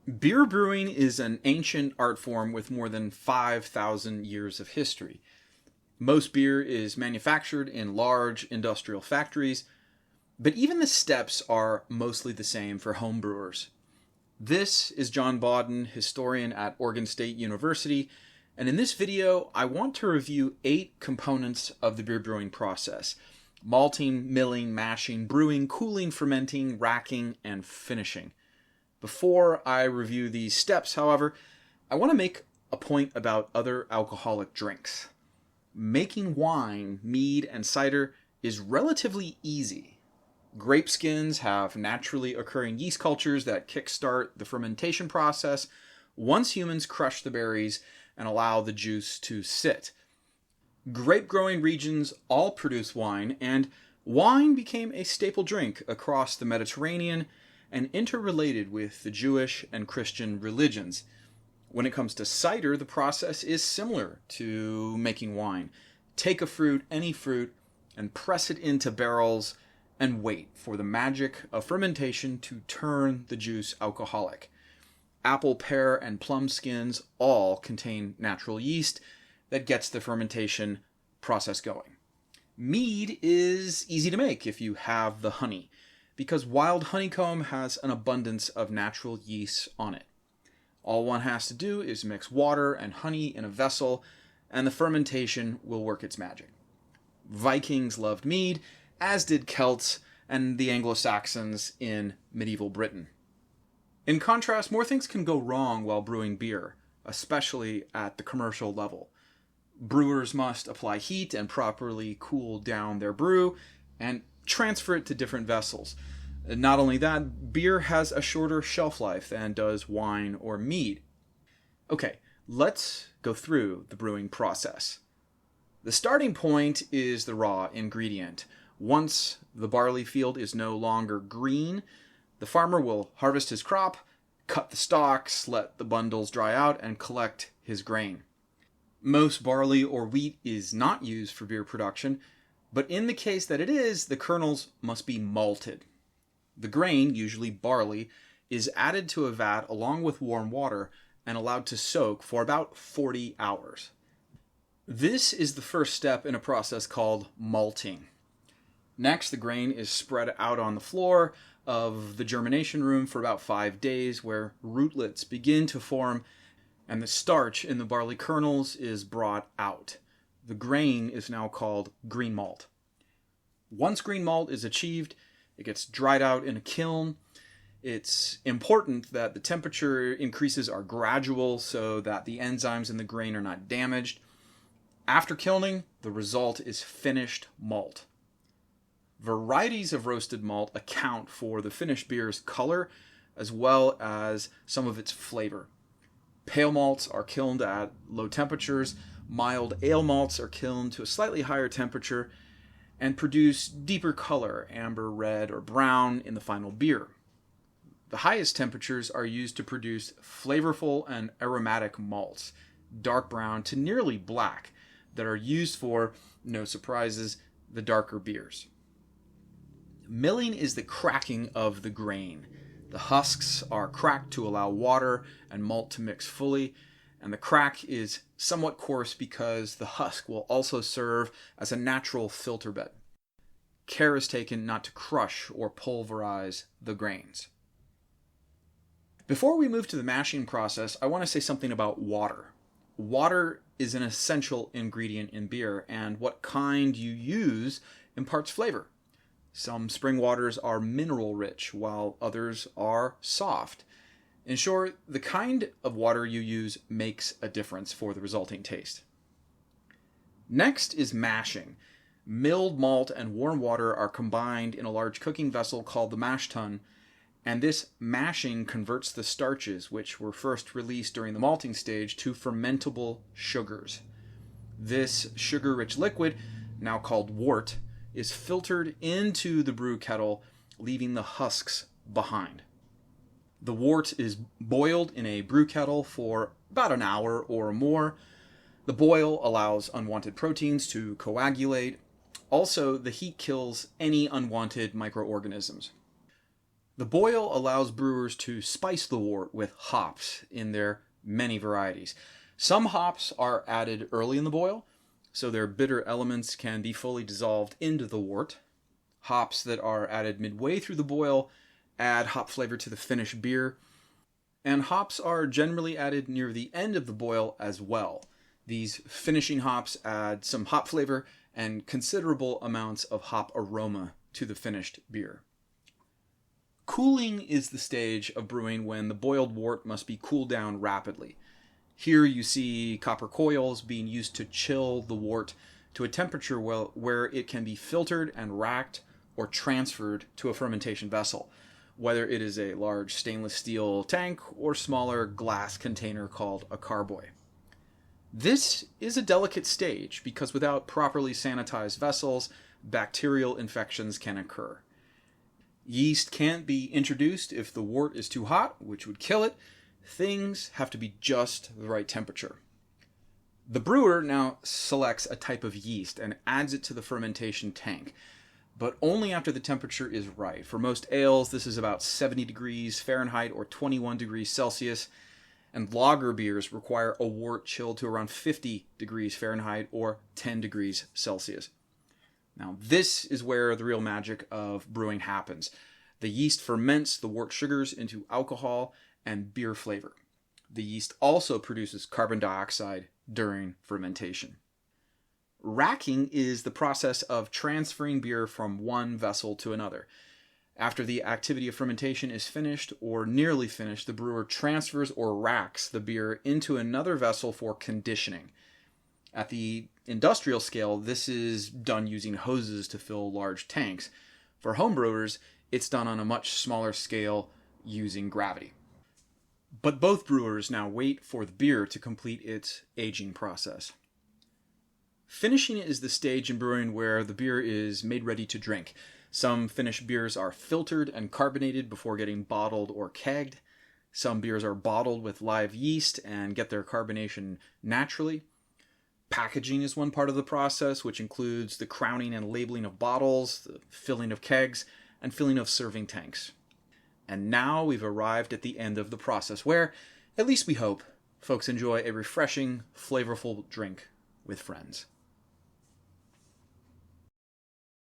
Beer brewing is an ancient art form with more than 5,000 years of history. Most beer is manufactured in large industrial factories, but even the steps are mostly the same for home brewers. This is John Bodden, historian at Oregon State University, and in this video I want to review 8 components of the beer brewing process: malting, milling, mashing, brewing, cooling, fermenting, racking, and finishing. Before I review these steps, however, I want to make a point about other alcoholic drinks. Making wine, mead, and cider is relatively easy. Grape skins have naturally occurring yeast cultures that kickstart the fermentation process once humans crush the berries and allow the juice to sit. Grape growing regions all produce wine, and wine became a staple drink across the Mediterranean and interrelated with the Jewish and Christian religions. When it comes to cider, the process is similar to making wine. Take a fruit, any fruit, and press it into barrels and wait for the magic of fermentation to turn the juice alcoholic. Apple, pear, and plum skins all contain natural yeast that gets the fermentation process going. Mead is easy to make if you have the honey, because wild honeycomb has an abundance of natural yeast on it. All one has to do is mix water and honey in a vessel, and the fermentation will work its magic. Vikings loved mead, as did Celts and the Anglo-Saxons in medieval Britain. In contrast, more things can go wrong while brewing beer, especially at the commercial level. Brewers must apply heat and properly cool down their brew and transfer it to different vessels. Not only that, beer has a shorter shelf life than does wine or mead. Okay, let's go through the brewing process. The starting point is the raw ingredient. Once the barley field is no longer green, the farmer will harvest his crop, cut the stalks, let the bundles dry out, and collect his grain. Most barley or wheat is not used for beer production, but in the case that it is, the kernels must be malted. The grain, usually barley, is added to a vat along with warm water and allowed to soak for about 40 hours. This is the first step in a process called malting. Next, the grain is spread out on the floor of the germination room for about 5 days, where rootlets begin to form and the starch in the barley kernels is brought out. The grain is now called green malt. Once green malt is achieved, it gets dried out in a kiln. It's important that the temperature increases are gradual so that the enzymes in the grain are not damaged. After kilning, the result is finished malt. Varieties of roasted malt account for the finished beer's color as well as some of its flavor. Pale malts are kilned at low temperatures. Mild ale malts are kilned to a slightly higher temperature and produce deeper color, amber, red, or brown, in the final beer. The highest temperatures are used to produce flavorful and aromatic malts, dark brown to nearly black, that are used for, no surprises, the darker beers. Milling is the cracking of the grain. The husks are cracked to allow water and malt to mix fully, and the crack is somewhat coarse because the husk will also serve as a natural filter bed. Care is taken not to crush or pulverize the grains. Before we move to the mashing process, I want to say something about water. Water is an essential ingredient in beer, and what kind you use imparts flavor. Some spring waters are mineral rich, while others are soft. In short, the kind of water you use makes a difference for the resulting taste. Next is mashing. Milled malt and warm water are combined in a large cooking vessel called the mash tun, and this mashing converts the starches, which were first released during the malting stage, to fermentable sugars. This sugar-rich liquid, now called wort, is filtered into the brew kettle, leaving the husks behind. The wort is boiled in a brew kettle for about an hour or more. The boil allows unwanted proteins to coagulate. Also, the heat kills any unwanted microorganisms. The boil allows brewers to spice the wort with hops in their many varieties. Some hops are added early in the boil, so their bitter elements can be fully dissolved into the wort. Hops that are added midway through the boil add hop flavor to the finished beer, and hops are generally added near the end of the boil as well. These finishing hops add some hop flavor and considerable amounts of hop aroma to the finished beer. Cooling is the stage of brewing when the boiled wort must be cooled down rapidly. Here you see copper coils being used to chill the wort to a temperature where it can be filtered and racked or transferred to a fermentation vessel, whether it is a large stainless steel tank or smaller glass container called a carboy. This is a delicate stage because without properly sanitized vessels, bacterial infections can occur. Yeast can't be introduced if the wort is too hot, which would kill it. Things have to be just the right temperature. The brewer now selects a type of yeast and adds it to the fermentation tank, but only after the temperature is right. For most ales, this is about 70 degrees Fahrenheit or 21 degrees Celsius, and lager beers require a wort chilled to around 50 degrees Fahrenheit or 10 degrees Celsius. Now, this is where the real magic of brewing happens. The yeast ferments the wort sugars into alcohol and beer flavor. The yeast also produces carbon dioxide during fermentation. Racking is the process of transferring beer from one vessel to another. After the activity of fermentation is finished or nearly finished, the brewer transfers or racks the beer into another vessel for conditioning. At the industrial scale, this is done using hoses to fill large tanks. For homebrewers, it's done on a much smaller scale using gravity. But both brewers now wait for the beer to complete its aging process. Finishing is the stage in brewing where the beer is made ready to drink. Some finished beers are filtered and carbonated before getting bottled or kegged. Some beers are bottled with live yeast and get their carbonation naturally. Packaging is one part of the process, which includes the crowning and labeling of bottles, the filling of kegs, and filling of serving tanks. And now we've arrived at the end of the process where, at least we hope, folks enjoy a refreshing, flavorful drink with friends.